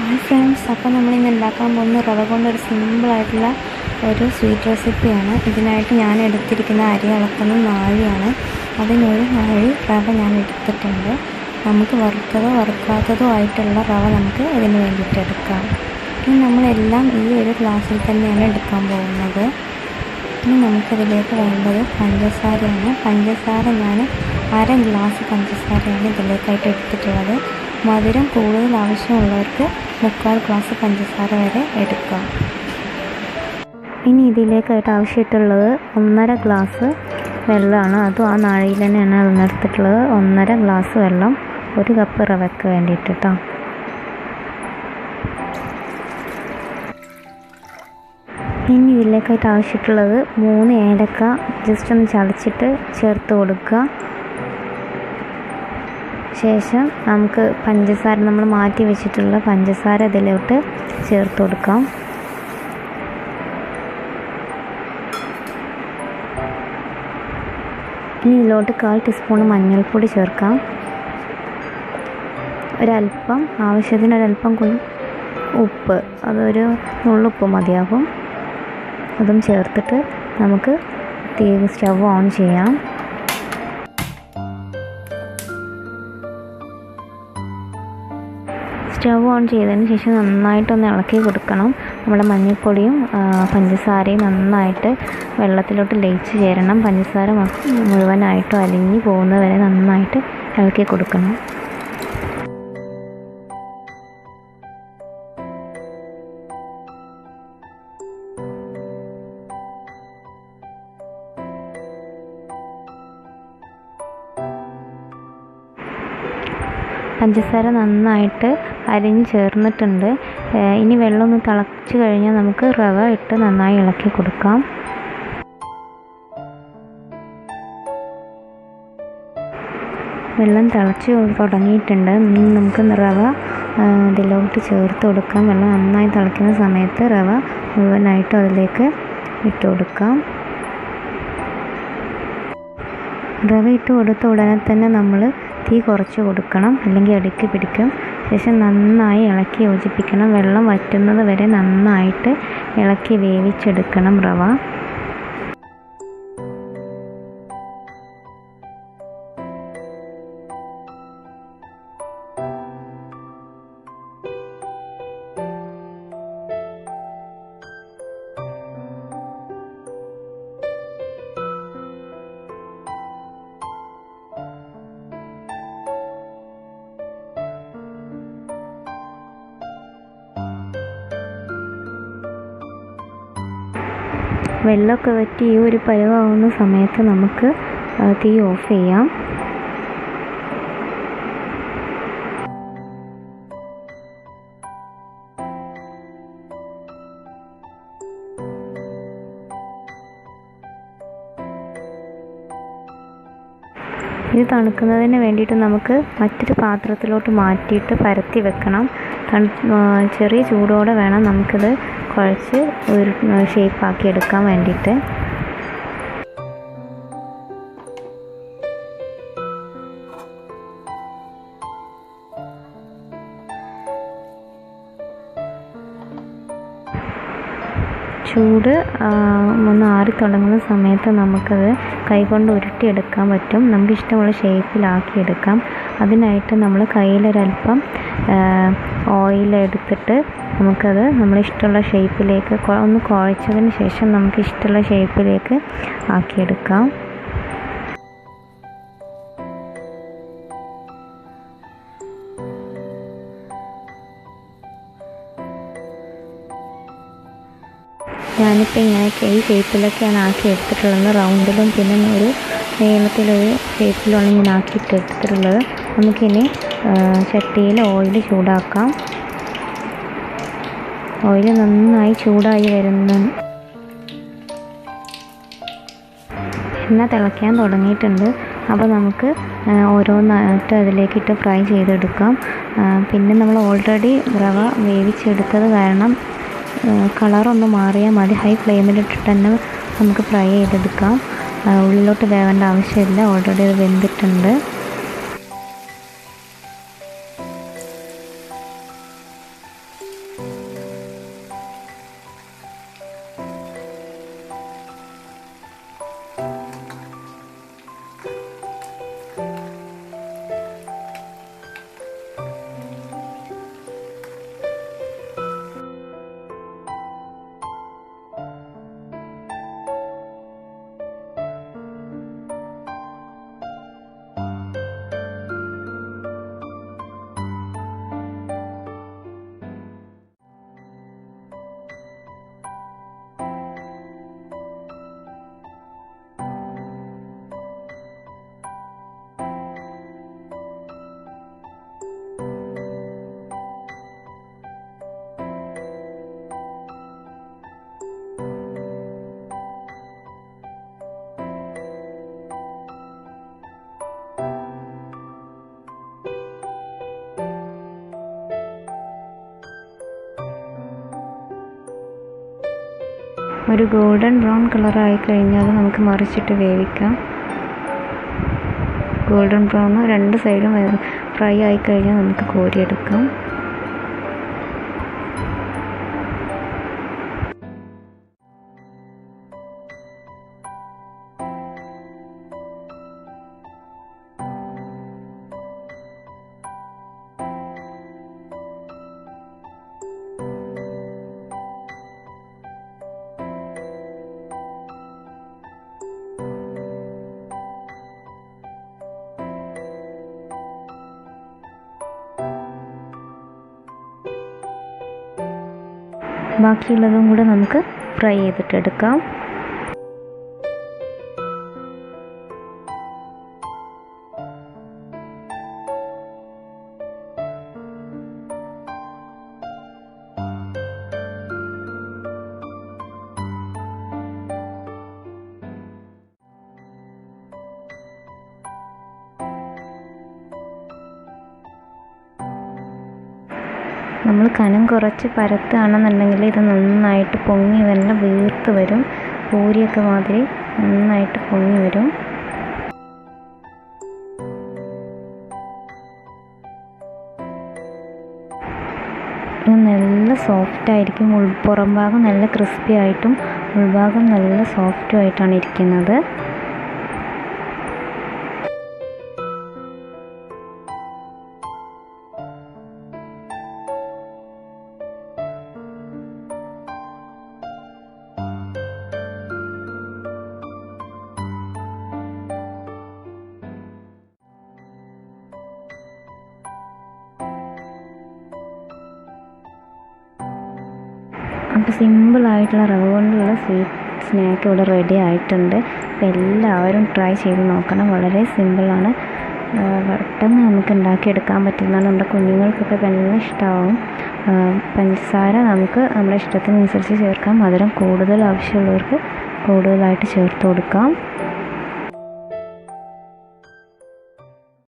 Hi friends, അപ്പോൾ നമ്മളിന്ന് ഉണ്ടാക്കാൻ പോകുന്ന റവ കൊണ്ടൊരു സിമ്പിളായിട്ടുള്ള ഒരു സ്വീറ്റ് റെസിപ്പിയാണ്. ഇതിനായിട്ട് ഞാൻ എടുത്തിരിക്കുന്ന അരി അളക്കുന്നത് നാഴിയാണ്. അതിനൊരു നാഴി റവ ഞാൻ എടുത്തിട്ടുണ്ട്. നമുക്ക് വറുത്തതോ വറുക്കാത്തതോ ആയിട്ടുള്ള റവ നമുക്ക് ഇതിന് വേണ്ടിയിട്ട് എടുക്കാം. ഇനി നമ്മളെല്ലാം ഈ ഒരു ഗ്ലാസ്സിൽ തന്നെയാണ് എടുക്കാൻ പോകുന്നത്. ഇനി നമുക്കിതിലേക്ക് വേണ്ടത് പഞ്ചസാരയാണ്. പഞ്ചസാര ഞാൻ 1/2 ഗ്ലാസ് പഞ്ചസാരയാണ് ഇതിലേക്കായിട്ട് എടുത്തിട്ടുള്ളത്. മധുരം കൂടുതൽ ആവശ്യമുള്ളവർക്ക് 3/4 ഗ്ലാസ് പഞ്ചസാര വരെ എടുക്കാം. ഇനി ഇതിലേക്കായിട്ട് ആവശ്യമായിട്ടുള്ളത് 1/2 ഗ്ലാസ് വെള്ളമാണ്. അതും ആ നാഴിയിൽ തന്നെയാണ് എടുത്തിട്ടുള്ളത്. 1/2 ഗ്ലാസ് വെള്ളം 1 കപ്പ് റവയ്ക്ക് വേണ്ടിയിട്ട് കേട്ടോ. ഇനി ഇതിലേക്കായിട്ട് ആവശ്യമായിട്ടുള്ളത് 3 ഏലക്ക ജസ്റ്റ് ഒന്ന് ചതച്ചിട്ട് ചേർത്ത് കൊടുക്കുക. ശേഷം നമുക്ക് പഞ്ചസാര, നമ്മൾ മാറ്റി വെച്ചിട്ടുള്ള പഞ്ചസാര ഇതിലോട്ട് ചേർത്ത് കൊടുക്കാം. ഇനി ഇതിലോട്ട് 1/4 ടീസ്പൂൺ മഞ്ഞൾപ്പൊടി ചേർക്കാം. ഒരല്പം ആവശ്യത്തിനൊരല്പം ഉപ്പ്, അതൊരു നുള്ളുപ്പ് മതിയാകും. അതും ചേർത്തിട്ട് നമുക്ക് സ്റ്റവ് ഓൺ ചെയ്യാം. സ്റ്റവ് ഓൺ ചെയ്തതിന് ശേഷം നന്നായിട്ടൊന്ന് ഇളക്കി കൊടുക്കണം. നമ്മുടെ മഞ്ഞൾപ്പൊടിയും പഞ്ചസാരയും നന്നായിട്ട് വെള്ളത്തിലോട്ട് ലയിച്ച് ചേരണം. പഞ്ചസാര മുഴുവനായിട്ടും അലിഞ്ഞ് പോകുന്നത് വരെ നന്നായിട്ട് ഇളക്കി കൊടുക്കണം. പഞ്ചസാര നന്നായിട്ട് അരിഞ്ഞ് ചേർന്നിട്ടുണ്ട്. ഇനി വെള്ളം ഒന്ന് തിളച്ച് കഴിഞ്ഞാൽ നമുക്ക് റവ ഇട്ട് നന്നായി ഇളക്കി കൊടുക്കാം. വെള്ളം തിളച്ച് തുടങ്ങിയിട്ടുണ്ട്. നമുക്ക് റവ ഇതിലോട്ട് ചേർത്ത് കൊടുക്കാം. വെള്ളം നന്നായി തിളയ്ക്കുന്ന സമയത്ത് റവ മുഴുവനായിട്ടും അതിലേക്ക് ഇട്ട് കൊടുക്കാം. റവ ഇട്ട് കൊടുത്ത ഉടനെ തന്നെ നമ്മൾ തീ കുറച്ച് കൊടുക്കണം, അല്ലെങ്കിൽ അടുക്കി പിടിക്കും. ശേഷം നന്നായി ഇളക്കി യോജിപ്പിക്കണം. വെള്ളം വറ്റുന്നത് വരെ നന്നായിട്ട് ഇളക്കി വേവിച്ചെടുക്കണം റവ. വെള്ളമൊക്കെ വറ്റി ഈ ഒരു പരുവാകുന്ന സമയത്ത് നമുക്ക് തീ ഓഫ് ചെയ്യാം. ഇത് തണുക്കുന്നതിന് വേണ്ടിയിട്ട് നമുക്ക് മറ്റൊരു പാത്രത്തിലോട്ട് മാറ്റിയിട്ട് പരത്തി വെക്കണം. ചെറിയ ചൂടോടെ വേണം നമുക്കിത് കുഴച്ച് ഒരു ഷേപ്പാക്കി എടുക്കാൻ വേണ്ടിയിട്ട്. ചൂട് ഒന്ന് ആറി തുടങ്ങുന്ന സമയത്ത് നമുക്കത് കൈകൊണ്ട് ഉരുട്ടിയെടുക്കാൻ പറ്റും. നമുക്കിഷ്ടമുള്ള ഷേപ്പിലാക്കിയെടുക്കാം. അതിനായിട്ട് നമ്മൾ കയ്യിലൊരല്പം ഓയിൽ എടുത്തിട്ട് നമുക്കത് നമ്മളിഷ്ടമുള്ള ഷേപ്പിലേക്ക് ഒന്ന് കുഴച്ചതിന് ശേഷം നമുക്ക് ഇഷ്ടമുള്ള ഷേപ്പിലേക്ക് ആക്കിയെടുക്കാം. ഞാനിപ്പോൾ ഇങ്ങനെയൊക്കെ ഈ ഷേപ്പിലൊക്കെയാണ് ആക്കി എടുത്തിട്ടുള്ളത്. റൗണ്ടിലും പിന്നെ ഒരു നീളത്തിലൊരു ഷേപ്പിലുമാണ് ഞാൻ ആക്കിയിട്ട് എടുത്തിട്ടുള്ളത്. നമുക്കിനി ചട്ടിയിൽ ഓയിൽ ചൂടാക്കാം. ഓയിൽ നന്നായി ചൂടായി എണ്ണ തിളയ്ക്കാൻ തുടങ്ങിയിട്ടുണ്ട്. അപ്പോൾ നമുക്ക് ഓരോന്നായിട്ട് അതിലേക്കിട്ട് ഫ്രൈ ചെയ്തെടുക്കാം. പിന്നെ നമ്മൾ ഓൾറെഡി റവ വേവിച്ചെടുത്തത് കാരണം കളറൊന്ന് മാറിയാൽ മതി. ഹൈ ഫ്ലെയിമിലിട്ടിട്ട് തന്നെ നമുക്ക് ഫ്രൈ ചെയ്തെടുക്കാം. ഉള്ളിലോട്ട് വേവേണ്ട ആവശ്യമില്ല, ഓൾറെഡി അത് വെന്തിട്ടുണ്ട്. ഒരു ഗോൾഡൻ ബ്രൗൺ കളറായി കഴിഞ്ഞാൽ നമുക്ക് മറിച്ചിട്ട് വേവിക്കാം. ഗോൾഡൻ ബ്രൗൺ രണ്ട് സൈഡും ഫ്രൈ ആയി കഴിഞ്ഞാൽ നമുക്ക് കോരിയെടുക്കാം. ബാക്കിയുള്ളതും കൂടെ നമുക്ക് ഫ്രൈ ചെയ്തിട്ടെടുക്കാം. നമ്മൾ കനം കുറച്ച് പരത്തുകയാണെന്നുണ്ടെങ്കിൽ ഇത് നന്നായിട്ട് പൊങ്ങി തന്നെ വീർത്ത് വരും. പൂരിയൊക്കെ മാതിരി നന്നായിട്ട് പൊങ്ങി വരും. ഇത് നല്ല സോഫ്റ്റായിരിക്കും. പുറം ഭാഗം നല്ല ക്രിസ്പി ആയിട്ടും ഉൾഭാഗം നല്ല സോഫ്റ്റും ആയിട്ടാണ് ഇരിക്കുന്നത്. അപ്പോൾ സിമ്പിളായിട്ടുള്ള റവ കൊണ്ടുള്ള സ്വീറ്റ് സ്നാക്ക് ഇവിടെ റെഡി ആയിട്ടുണ്ട്. അപ്പോൾ എല്ലാവരും ട്രൈ ചെയ്ത് നോക്കണം. വളരെ സിമ്പിളാണ്, പെട്ടെന്ന് നമുക്ക് ഉണ്ടാക്കിയെടുക്കാൻ പറ്റുന്നതാണ്. നമ്മുടെ കുഞ്ഞുങ്ങൾക്കൊക്കെ നല്ല ഇഷ്ടമാവും. പഞ്ചസാര നമുക്ക് നമ്മുടെ ഇഷ്ടത്തിനനുസരിച്ച് ചേർക്കാം. മധുരം കൂടുതൽ ആവശ്യമുള്ളവർക്ക് കൂടുതലായിട്ട് ചേർത്ത് കൊടുക്കാം.